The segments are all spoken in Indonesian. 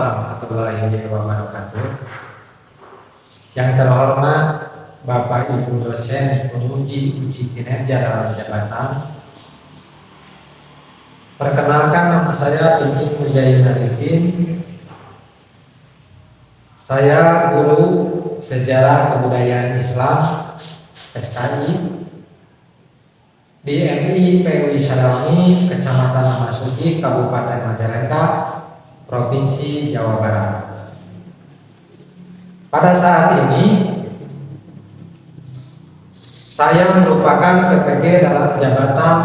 warahmatullahi wabarakatuh. Yang terhormat Bapak Ibu dosen penguji uji kinerja dalam jabatan. Perkenalkan, nama saya Ibnu Mujahid Arifin. Saya guru Sejarah Kebudayaan Islam SKI di MI PUI Sarawangi, Kecamatan Lamasuci, Kabupaten Majalengka, Provinsi Jawa Barat. Pada saat ini saya merupakan PPG dalam jabatan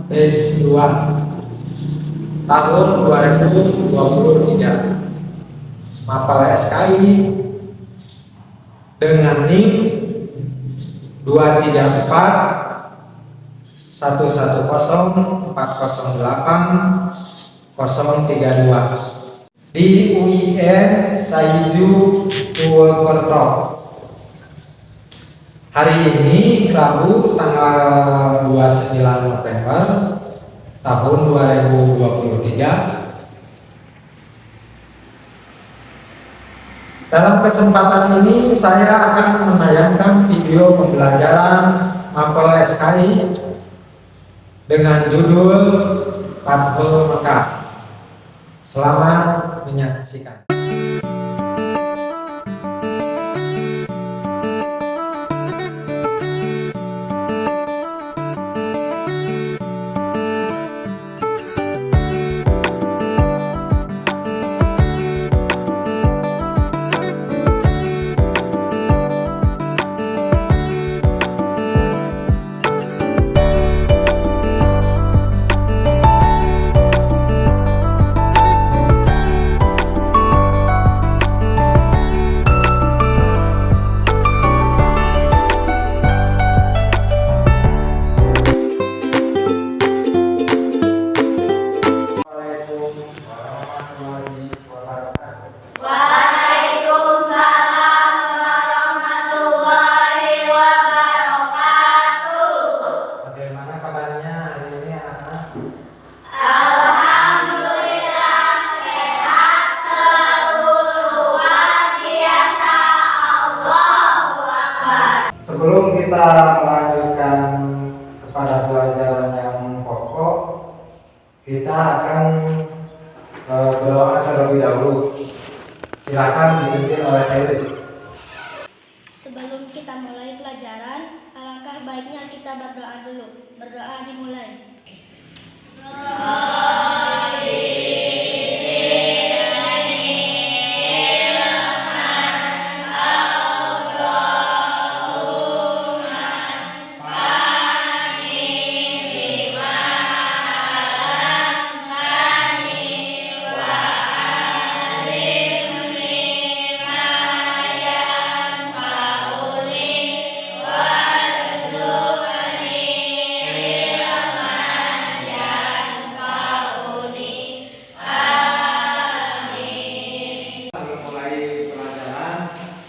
batch 2 tahun 2023. Mapel SKI dengan NIM 234 110 408 032 di UIN Saizu Purwokerto. Hari ini Rabu tanggal 29 November tahun 2023. Dalam kesempatan ini saya akan menayangkan video pembelajaran Mapel SKI dengan judul Fathul Mekah. Selamat menyaksikan. Sebelum kita melanjutkan kepada pelajaran yang pokok, kita akan berdoa terlebih dahulu. Silakan dipimpin oleh Felis. Sebelum kita mulai pelajaran, alangkah baiknya kita berdoa dulu. Berdoa dimulai.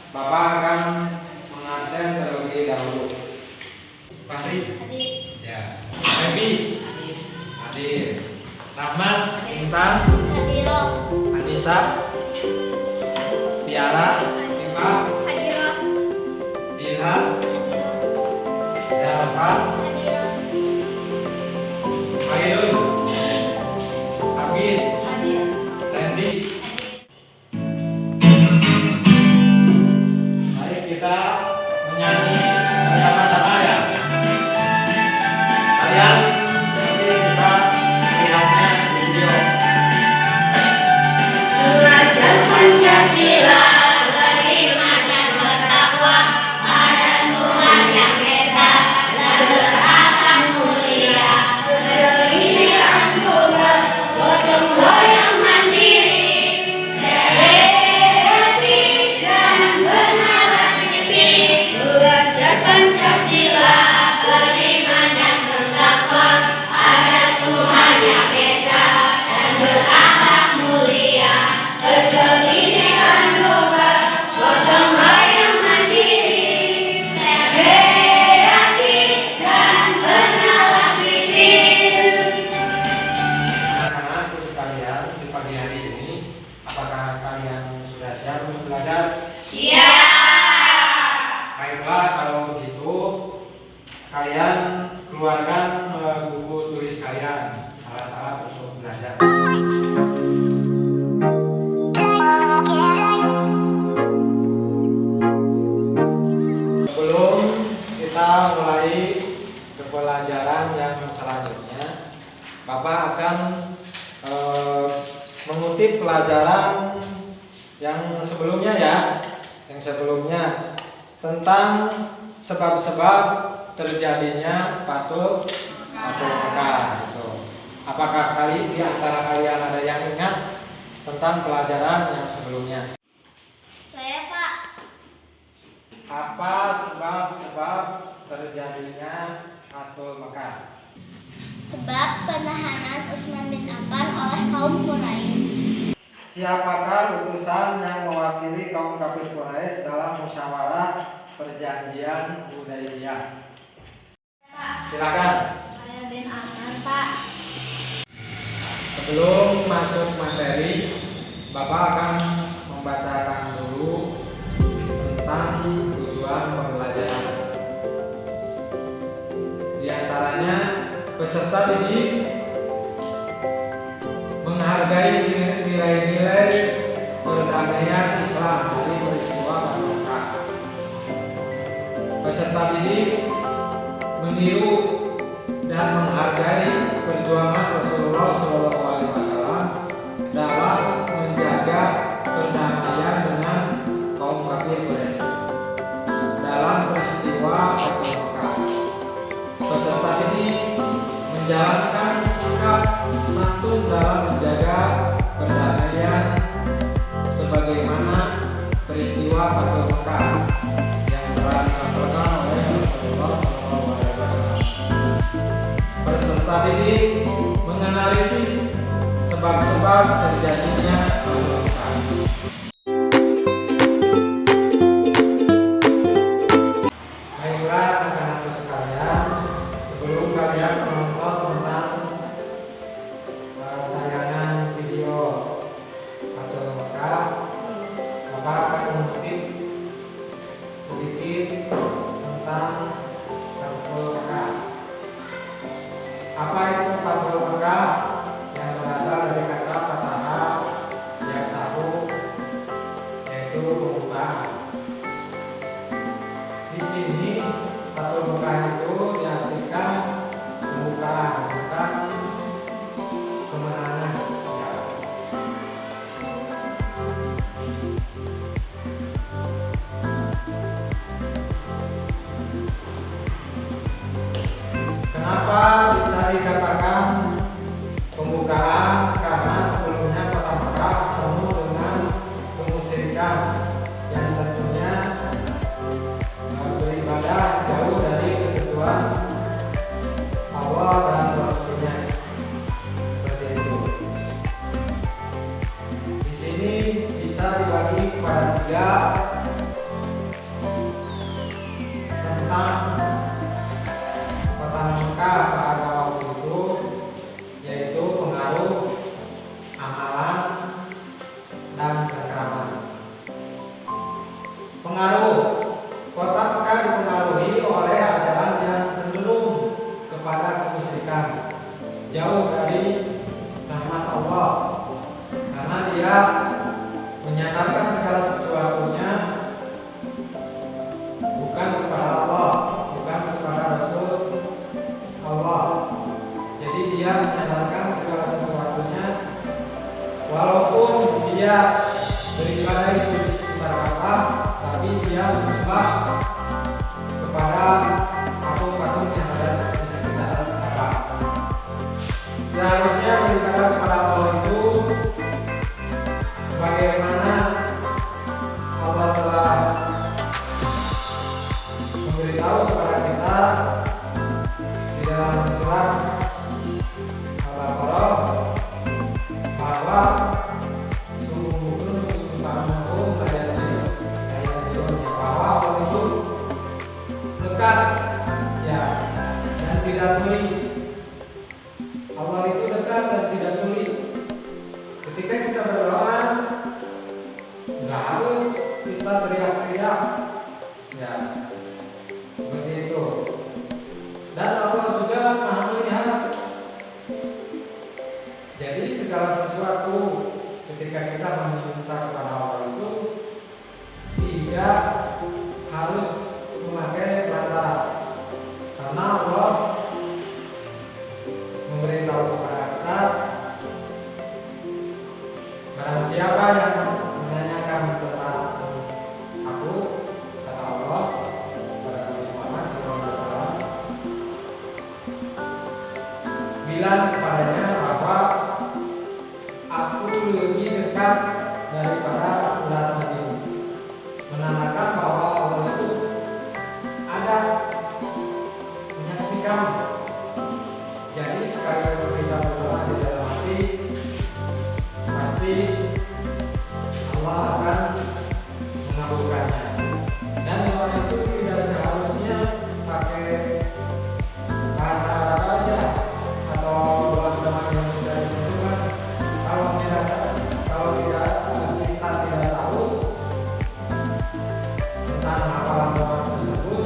Bapak akan mengabsen terlebih dahulu. Fahri? Hadir. Ya. Febi? Hadir. Rahmat? Intan? Hadiroh. Anissa? Tiara? Rifat? Hadiroh. Ilham? Zalfa? Hadiroh. Mairus? Abid? Hadir. Randy? Kita menyanyi bersama-sama ya. Kalian nanti bisa melihatnya di video. Belajar Pancasila bagaimana alat-alat untuk belajar. Sebelum kita mulai ke pelajaran yang selanjutnya, Bapak akan mengutip pelajaran yang sebelumnya ya, tentang sebab-sebab terjadinya Fathul Makkah gitu. Apakah di antara kalian ada yang ingat tentang pelajaran yang sebelumnya? Saya, Pak. Apa sebab-sebab terjadinya Fathul Makkah? Sebab penahanan Utsman bin Affan oleh kaum Quraisy. Siapakah utusan yang mewakili kaum kafir Quraisy dalam musyawarah perjanjian Hudaybiyah? Silakan. Khalid bin Ammar, Pak. Sebelum masuk materi, Bapak akan membacakan dulu tentang tujuan pembelajaran. Di antaranya, peserta didik menghargai nilai-nilai perdamaian Islam dari peristiwa Fathul Makkah. Peserta didik meniru dan menghargai perjuangan Rasulullah SAW dalam menjaga perdamaian dengan kaum kafir Quraisy dalam peristiwa Fathul Makkah. Peserta didik menjalankan sikap santun dalam menjaga perdamaian sebagaimana peristiwa Fathul Makkah yang telah dicontohkan oleh Rasulullah SAW. Peserta didik menganalisis sebab-sebab terjadinya Fathul Makkah. Baiklah anak-anakku sekalian, sebelum kalian menonton tentang tayangan video Fathul Makkah, Bapak akan mengutip sedikit tentang Fathul Makkah. Apa itu Fathul Makkah? Yang berasal dari kata fataha yang tahu, yaitu pembukaan. Di sini Fathul Makkah itu diartikan pembukaan, bukan kemenangan. Ya. Kenapa bisa dikatakan pembukaan? Karena sebelumnya kota Makkah penuh dengan kemusyrikan yang tentunya beribadah jauh dari ketentuan Allah dan Rasulnya. Seperti itu. Di sini bisa dibagi kepada tiga tentang kota Makkah pada waktu itu, yaitu pengaruh, amalan, dan cengkraman. Pengaruh. Kota Makkah dipengaruhi oleh ajaran yang cenderung kepada kemusyrikan, jauh dari rahmat Allah, karena dia menyandarkan segala sesuatunya bukan kepada Allah, bukan kepada Rasul Allah. Jadi dia menyandarkan segala sesuatunya, walaupun dia beribadah itu di sekitar Ka'bah, tapi dia menyembah kepada patung-patung yang ada di sekitar Ka'bah. Seharusnya beribadah kepada Allah itu sebagaimana Allah telah memberitahu kepada kita di dalam surat Al-Baqarah bahwa sungguh bahwa Allah itu dekat ya dan tidak tuli. Allah itu dekat dan tidak tuli. Ketika kita berdoa, nggak harus kita teriak-teriak, ya seperti itu. Dan Allah juga maha melihat Jadi segala sesuatu ketika kita meminta kepada Allah itu tidak harus memakai perantara, karena Allah memberitahu kepada kita, barang siapa yang menanyakan tentang aku, kata Allah kepada Nabi Muhammad SAW, bilang kepadanya bahwa aku lebih dekat daripada ular nadimu, menandakan bahwa Allah itu ada menyaksikan. Jadi sekali kita berdoa di dalam hati, pasti Allah akan mengabulkannya. Dan doa itu tidak seharusnya pakai bahasa Arab aja atau doa-doa yang sudah ditentukan. Kalau tidak kita tidak tahu tentang hafalan doa tersebut,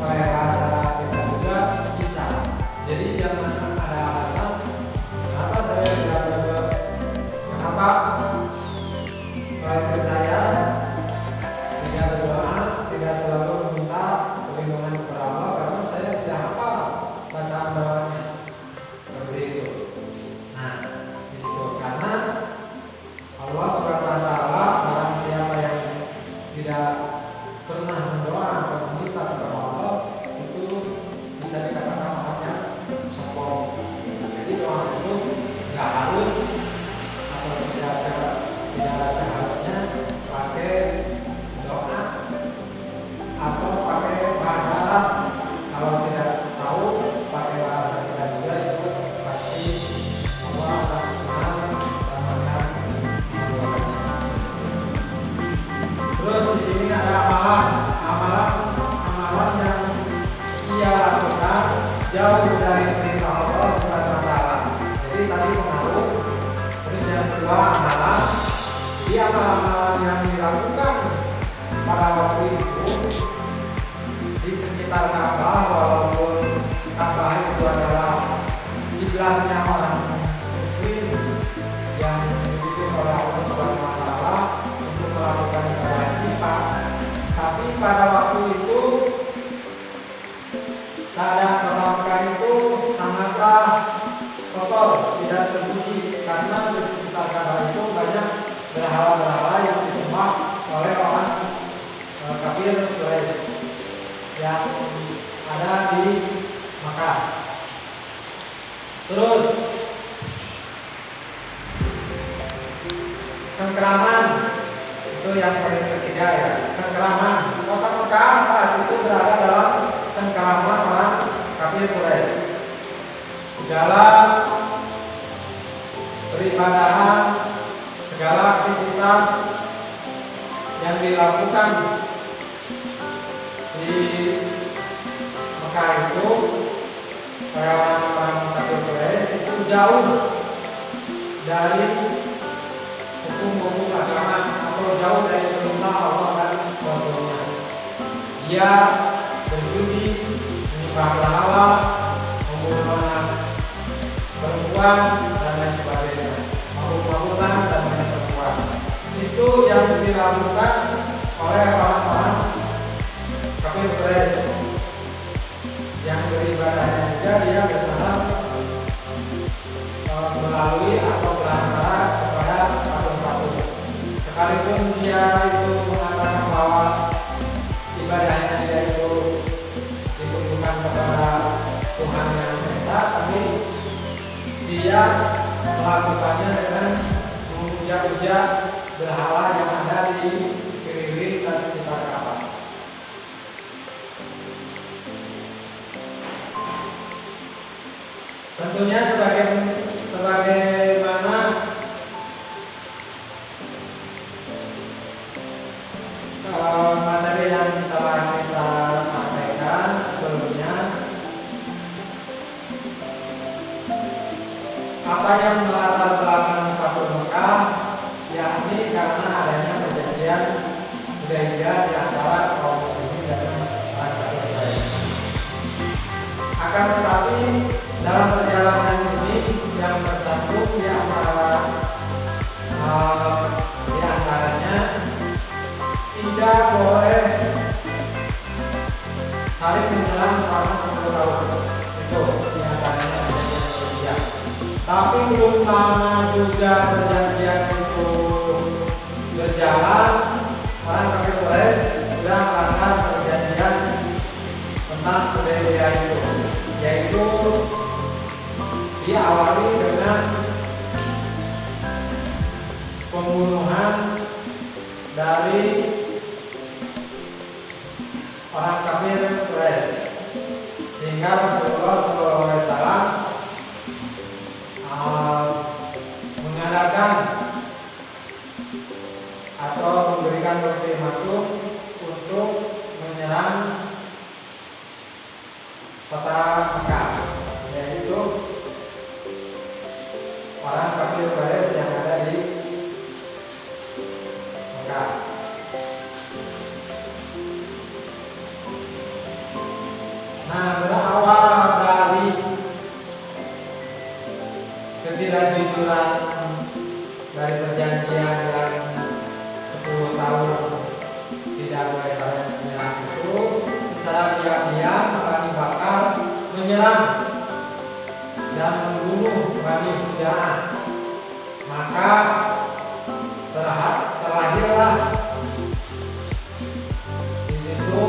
oleh bahasa kita juga bisa. Jadi jangan ada alasan kenapa saya tidak berdoa, kenapa klien saya tidak berdoa, tidak selalu meminta perlindungan kepada Allah karena saya tidak hafal bacaan doanya, seperti itu. Nah, di situ karena Allah Subhanahu wa taala, barang siapa yang tidak pernah berdoa atau meminta kepada Allah itu bisa dikatakan orangnya sombong. Jadi doa itu nggak harus atau tidak seharusnya pakai doa atau pakai bahasa Arab. Kalau tidak tahu pakai bahasa kita juga itu pasti Allah akan mengamalkan perbuatannya. Terus di sini ada amalan yang ia lakukan jauh dari perintah Allah Subhanahu wa taala. Jadi tadi pengaruh, terus yang kedua amalan. Jadi amalan yang dilakukan pada waktu itu di sekitar Ka'bah, walaupun Ka'bah itu adalah kiblatnya orang Muslim yang dipimpin oleh Allah Subhanahu wa taala untuk melakukan ibadah kita. Tapi pada waktu itu keadaan kota Mekah itu sangatlah kotor, tidak terpuji, karena di sekitar Ka'bah itu banyak berhala-berhala yang disembah oleh orang kafir Quraisy yang ada di Mekah. Terus cengkraman itu yang paling ketiga ya, cengkraman. Kota Mekah saat itu berada dalam cengkraman orang kafir Quraisy. Segala peribadahan, segala aktivitas yang dilakukan di Mekah itu oleh orang kafir Quraisy itu jauh dari hukum-hukum agama atau jauh dari perintah Allah dan Rasulnya. Dia berjudi, menyembah berhala, membunuh anak perempuan dan lain sebagainya, mabuk-mabukan dan banyak perempuan. Itu yang dilakukan oleh orang-orang kafir Quraisy. Yang beribadahnya juga dia bersama melalui atau berantara kepada patung-patung. Sekalipun dia itu mengatakan bahwa ibadahnya dia itu ditujukan kepada Tuhan yang Esa, tapi dia melakukannya dengan memuja-muja berhala yang ada di sekeliling dan sekitar Ka'bah. Tentunya sebagaimana materi yang telah kita sampaikan sebelumnya, apa yang melatar belakang Fathu Mekah, yakni karena adanya perjanjian Hudaybiyah di antara kaum muslimin dan orang kafir Quraisy. Akan tetapi dalam perjalanan ini yang tercantum di tapi belum lama juga perjanjian itu berjalan, orang kafir Quraisy sudah melanggar perjanjian tentang Hudaybiyah itu, yaitu diawali dengan pembunuhan dari orang kafir Quraisy, sehingga Rasulullah SAW mengadakan atau memberikan ultimatum untuk menyerang kota Mekah, yaitu orang kafir Quraisy yang ada di Mekah. Nah, berawal dari ketidakjujuran dari perjanjian yang 10 tahun tidak boleh saling menyerang itu, secara diam-diam Bani Bakar menyerang dan membunuh Bani Huza'ah. Maka terlahirlah di situ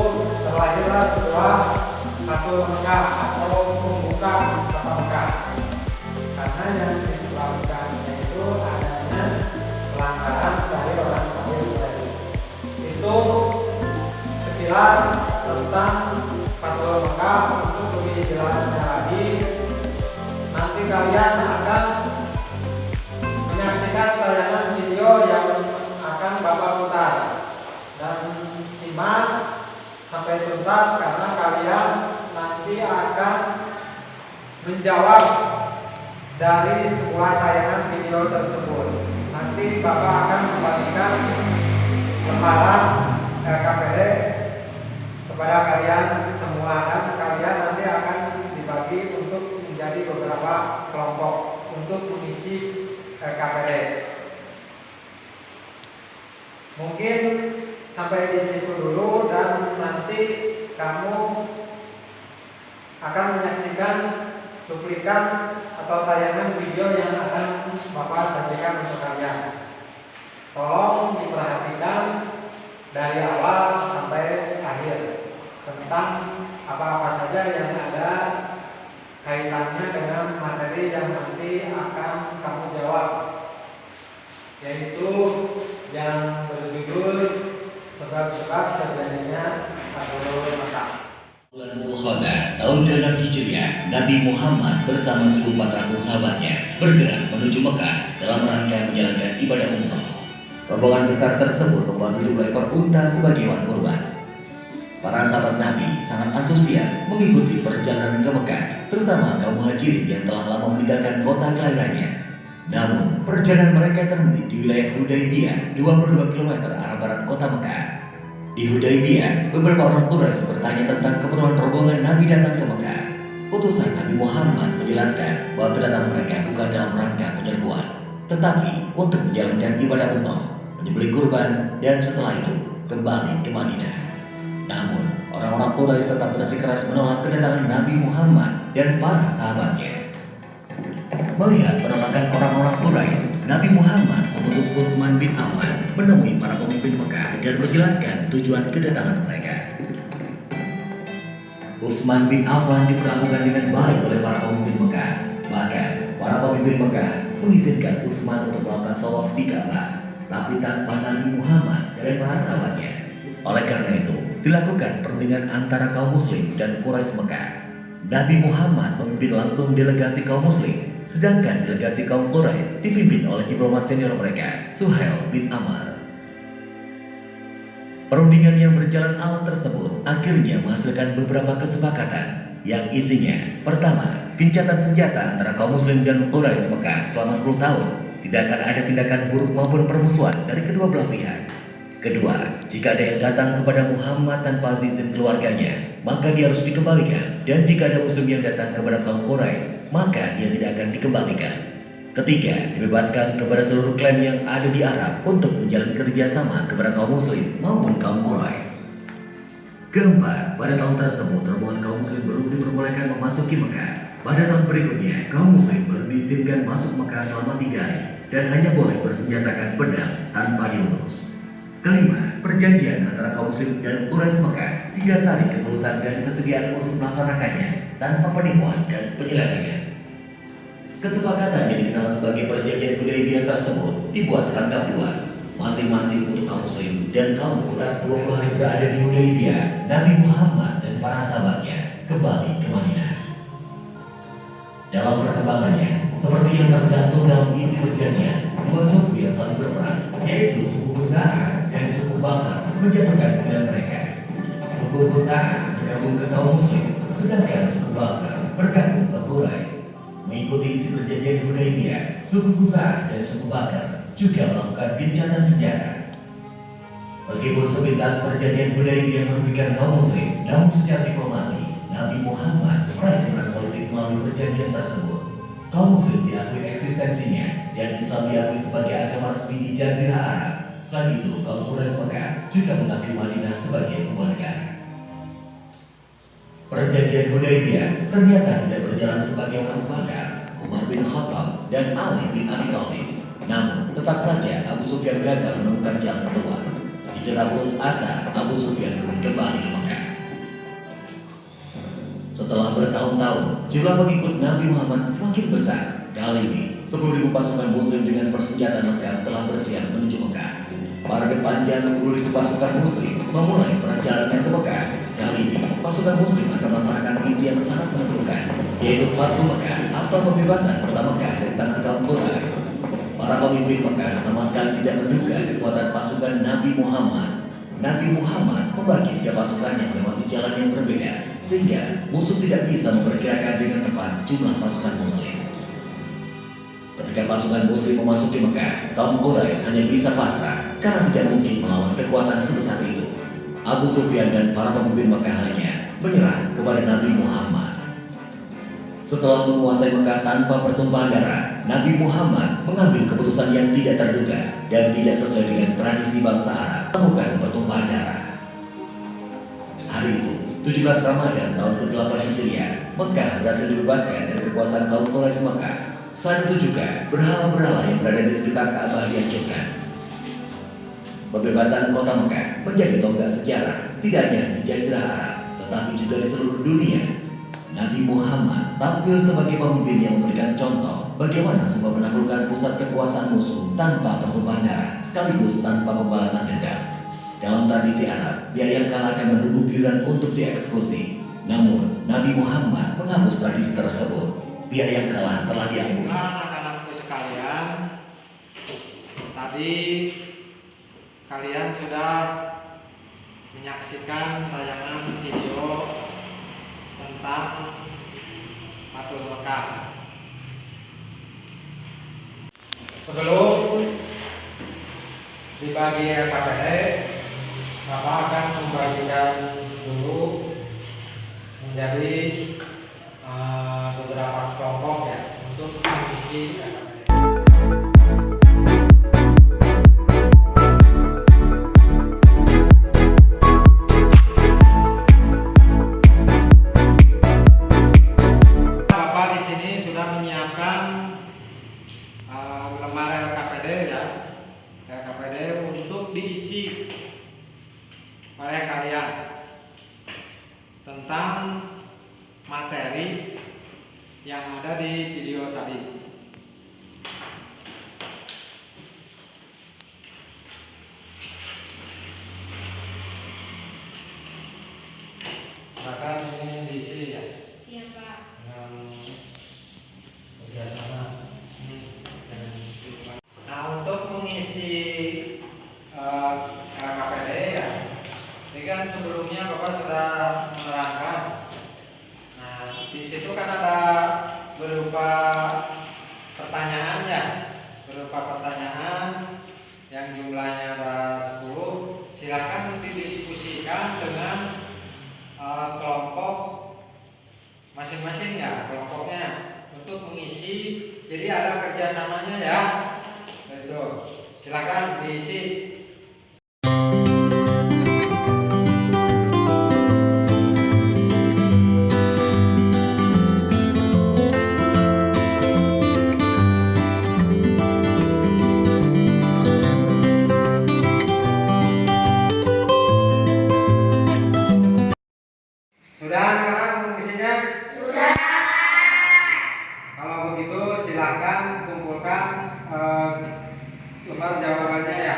sebuah Fathul Mekah atau pembuka kota Mekah, karena yang disebabkan itu adanya pelanggaran dari orang kafir Quraisy. Itu sekilas tentang Fathul Mekah. Untuk lebih jelasnya lagi, nanti kalian akan menyaksikan tayangan video yang akan Bapak putar, dan simak sampai tuntas karena kalian nanti akan menjawab dari sebuah tayangan video tersebut. Nanti Bapak akan membagikan lembaran LKPD kepada kalian semua, dan kalian nanti akan dibagi untuk menjadi beberapa kelompok untuk mengisi LKPD. Mungkin sampai di situ dulu, dan nanti kamu akan menyaksikan cuplikan atau tayangan video yang akan Bapak sajikan untuk kalian. Tolong diperhatikan dari awal sampai akhir tentang apa-apa saja yang ada kaitannya dengan materi yang nanti akan kamu jawab, yaitu yang berjudul sebab-sebab terjadinya Fathul Mekah. Bulan Zulqa'dah tahun ke-6 Hijriah, Nabi Muhammad bersama 1.400 sahabatnya bergerak menuju Mekah dalam rangka menjalankan ibadah umrah. Rombongan besar tersebut membawa 70 ekor unta sebagai hewan kurban. Para sahabat Nabi sangat antusias mengikuti perjalanan ke Mekah, terutama kaum muhajirin yang telah lama meninggalkan kota kelahirannya. Namun, perjalanan mereka terhenti di wilayah Hudaybiyah, 22 km arah barat kota Mekah. Di Hudaybiyah, beberapa orang Quraisy bertanya tentang keperluan rombongan Nabi datang ke Mekah. Utusan Nabi Muhammad menjelaskan bahwa kedatangan mereka bukan dalam rangka penyerbuan, tetapi untuk menjalankan ibadah umrah, menyembelih kurban, dan setelah itu kembali ke Madinah. Namun, orang-orang Quraisy tetap bersikeras menolak kedatangan Nabi Muhammad dan para sahabatnya. Melihat penolakan orang-orang Quraisy, Nabi Muhammad mengutus Utsman bin Affan menemui para pemimpin Mekah dan menjelaskan tujuan kedatangan mereka. Utsman bin Affan diperlakukan dengan baik oleh para pemimpin Mekah. Bahkan, para pemimpin Mekah mengizinkan Utsman untuk melakukan tawaf di Ka'bah, tapi tanpa Nabi Muhammad dan para sahabatnya. Oleh karena itu, dilakukan perundingan antara kaum Muslim dan Quraisy Mekah. Nabi Muhammad memimpin langsung delegasi kaum Muslim, sedangkan delegasi kaum Quraisy dipimpin oleh diplomat senior mereka, Suhail bin Amr. Perundingan yang berjalan alat tersebut akhirnya menghasilkan beberapa kesepakatan yang isinya: pertama, gencatan senjata antara kaum Muslim dan Quraisy Mekah selama 10 tahun. Tidak akan ada tindakan buruk maupun permusuhan dari kedua belah pihak. Kedua, jika ada yang datang kepada Muhammad tanpa izin keluarganya, maka dia harus dikembalikan. Dan jika ada muslim yang datang kepada kaum Quraisy, maka dia tidak akan dikembalikan. Ketiga, dibebaskan kepada seluruh klan yang ada di Arab untuk menjalin kerjasama kepada kaum muslim maupun kaum Quraisy. Keempat, pada tahun tersebut rombongan kaum muslim belum diperbolehkan memasuki Mekah. Pada tahun berikutnya, kaum muslim baru diizinkan masuk Mekah selama 3 hari dan hanya boleh bersenjatakan pedang tanpa diurus. Kelima, perjanjian antara kaum muslim dan Quraisy Mekah didasari ketulusan dan kesediaan untuk melaksanakannya tanpa penipuan dan penyelewengan. Kesepakatan yang dikenal sebagai perjanjian Hudaybiyah tersebut dibuat rangkap 2, masing-masing untuk kaum muslim dan kaum Quraisy. 20 hari berada di Hudaybiyah, Nabi Muhammad dan para sahabatnya kembali ke Madinah. Dalam perkembangannya, seperti yang tercantum dalam isi perjanjian, dua suku yang saling berperang, yaitu suku Khuza'ah dan suku Bakar, menjatuhkan pilihan mereka. Suku Khuza'ah bergabung ke kaum muslim, sedangkan suku Bakar bergabung ke Quraisy. Mengikuti isi perjanjian Hudaybiyah, suku Khuza'ah dan suku Bakar juga melakukan gencatan senjata. Meskipun sepintas perjanjian Hudaybiyah merugikan kaum muslim, namun secara diplomasi, Nabi Muhammad meraih peran politik melalui perjanjian tersebut. Kaum muslim diakui eksistensinya dan Islam diakui sebagai agama resmi di Jazirah Arab. Selain itu, kaum Quraisy Mekah juga mengakui Madinah sebagai sebuah negara. Perjanjian Hudaybiyah ternyata tidak berjalan sebagaimana Bakar, Umar bin Khattab, dan Ali bin Abi Thalib. Namun, tetap saja Abu Sufyan gagal menemukan jalan keluar. Didera putus asa, Abu Sufyan pun kembali ke Mekah. Setelah bertahun-tahun, jumlah pengikut Nabi Muhammad semakin besar. Kali ini, 10.000 pasukan muslim dengan persenjataan lengkap telah bersiap menuju Mekah. Parade panjang 10.000 pasukan muslim memulai perjalanannya ke Mekah. Kali ini, pasukan muslim akan melaksanakan misi yang sangat menentukan, yaitu Fathu Mekah atau pembebasan kota Mekah dari tangan kaum Quraisy. Para pemimpin Mekah sama sekali tidak menduga kekuatan pasukan Nabi Muhammad. Nabi Muhammad membagi 3 pasukannya melewati jalan yang berbeda, sehingga musuh tidak bisa memperkirakan dengan tepat jumlah pasukan muslim. Ketika pasukan muslim memasuki Mekah, kaum Quraisy hanya bisa pasrah karena tidak mungkin melawan kekuatan sebesar itu. Abu Sufyan dan para pemimpin Mekah lainnya menyerah kepada Nabi Muhammad. Setelah menguasai Mekah tanpa pertumpahan darah, Nabi Muhammad mengambil keputusan yang tidak terduga dan tidak sesuai dengan tradisi bangsa Arab, melakukan pertumpahan darah. Hari itu, 17 Ramadan tahun ke-8 Hijriah, Mekah berhasil dibebaskan dari kekuasaan kaum Quraisy Mekah. Saat itu juga, berhala-berhala yang berada di sekitar Ka'bah dihancurkan. Pembebasan kota Mekah menjadi tonggak sejarah, tidak hanya di Jazirah Arab, tetapi juga di seluruh dunia. Nabi Muhammad tampil sebagai pemimpin yang memberikan contoh bagaimana semua menaklukkan pusat kekuasaan musuh tanpa pertumpahan darah, sekaligus tanpa pembalasan dendam. Dalam tradisi Arab, dia yang kalah akan menunggu giliran untuk dieksekusi. Namun, Nabi Muhammad menghapus tradisi tersebut. Dia yang kalah telah diampuni. Anak-anakku sekalian, tadi kalian sudah menyaksikan tayangan video tentang Fathu Mekah. Sebelum dibagi KPD, Bapak akan membagikan dulu menjadi beberapa kelompok ya untuk mengisi KPD. Lembar LKPD ya, LKPD untuk diisi oleh kalian tentang materi yang ada di video tadi. Silakan ini diisi ya. Iya, Pak. Dengan kerjasama. Nah, untuk mengisi LKPD ya, ini kan sebelumnya Bapak sudah menerangkan. Nah, di situ kan ada berupa pertanyaan ya, berupa pertanyaan yang jumlahnya ada 10. Silakan didiskusikan dengan kelompok masing-masing ya, kelompoknya untuk mengisi. Jadi ada kerjasamanya ya. Betul. Silakan diisi. keluar jawabannya ya.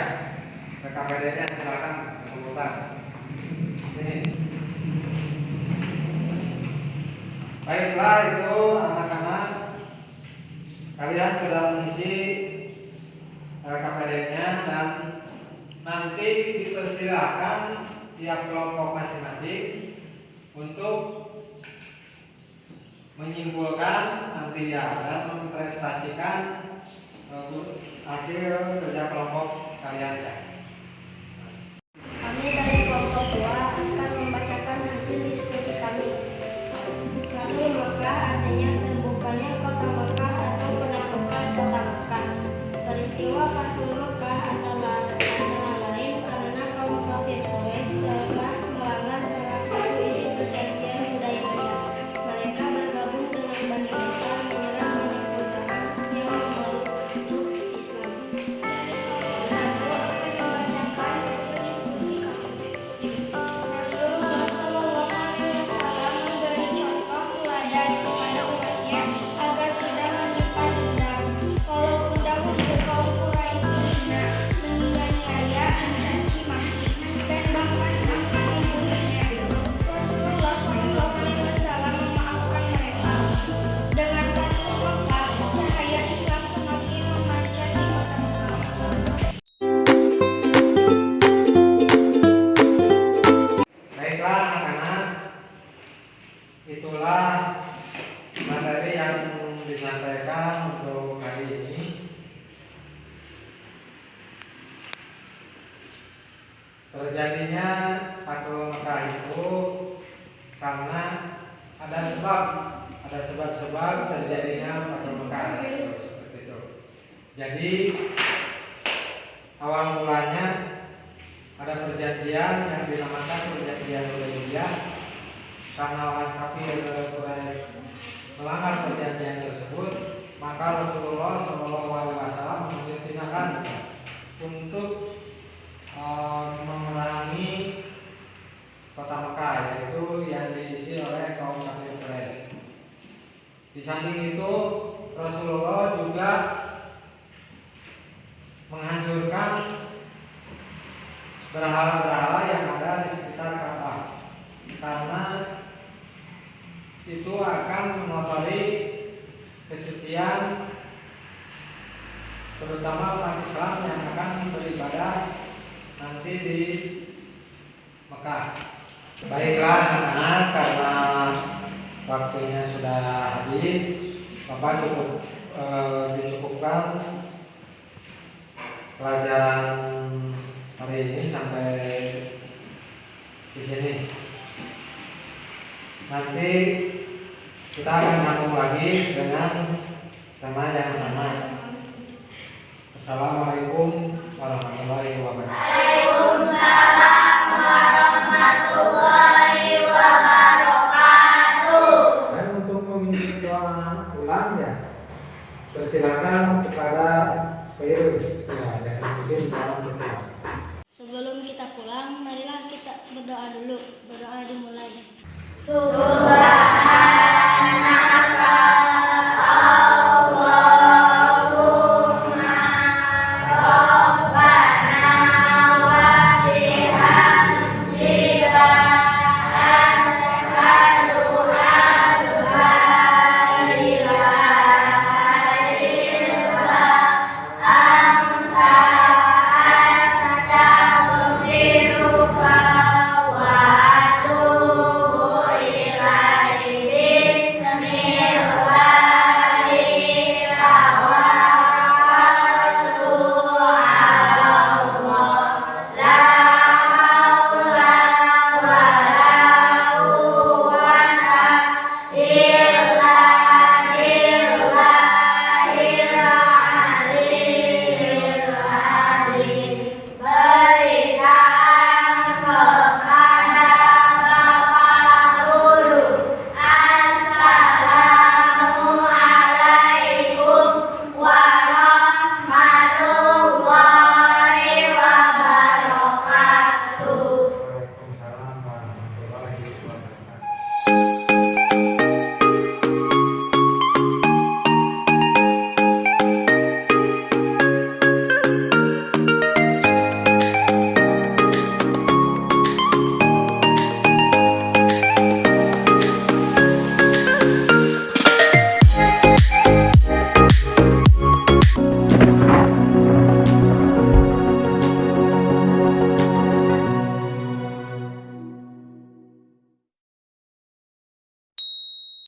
KKPD-nya silakan komputer. Ini. Baiklah itu anak-anak, kalian sudah mengisi KKPD-nya dan nanti dipersilakan tiap kelompok masing-masing untuk menyimpulkan nanti ya dan mempresentasikan hasil kerja kelompok kalian ya. Kami dari kelompok 2 akan membacakan hasil diskusi kami. Fathul Makkah artinya terbukanya kota Makkah atau penaklukan kota Makkah. Peristiwa Fathul Makkah antara lain karena kaum kafir Quraisy telah melanggar salah satu isi perjanjian Hudaybiyah. Mereka bergabung dengan Bani Bakar menyerang Bani Khuza'ah yang memeluk Islam. Satu akan membacakan hasil diskusi kami. Rasulullah Shallallahu Alaihi Wasallam memberi contoh teladan kepada umatnya agar tidak menyimpan dendam. Walaupun dahulu kaum Quraisy menghina-niaya, mencaci maki, dan bahkan akan membunuhnya, Rasulullah Shallallahu Alaihi Wasallam memaafkan mereka. Dengan Fathul Makkah, cahaya Islam semakin memancar di kota Makkah. Baiklah anak-anak, itulah materi yang disampaikan untuk hari ini. Terjadinya Fathul Makkah itu karena ada sebab-sebab terjadinya Fathul Makkah itu, seperti itu. Jadi awal mulanya ada perjanjian yang dinamakan perjanjian Hudaybiyah. Karena orang kafir Quraisy melanggar perjanjian tersebut, maka Rasulullah SAW mengambil tindakan untuk memerangi kota Mekah, yaitu yang diisi oleh kaum kafir Quraisy. Di samping itu Rasulullah juga menghancurkan berhala-berhala yang ada di sekitar Ka'bah, karena itu akan mengotori kesucian terutama umat Islam yang akan beribadah nanti di Mekah. Baiklah anak-anak, karena waktunya sudah habis, Bapak dicukupkan pelajaran hari ini sampai di sini. Nanti kita akan sambung lagi dengan tema yang sama. Assalamualaikum warahmatullahi wabarakatuh. Waalaikumsalam warahmatullahi wabarakatuh. Dan untuk meminta doa ulang ya, persilakan kepada Virus. Ya, mungkin doa kita. Sebelum kita pulang, marilah kita berdoa dulu. Berdoa dimulai. Tuhan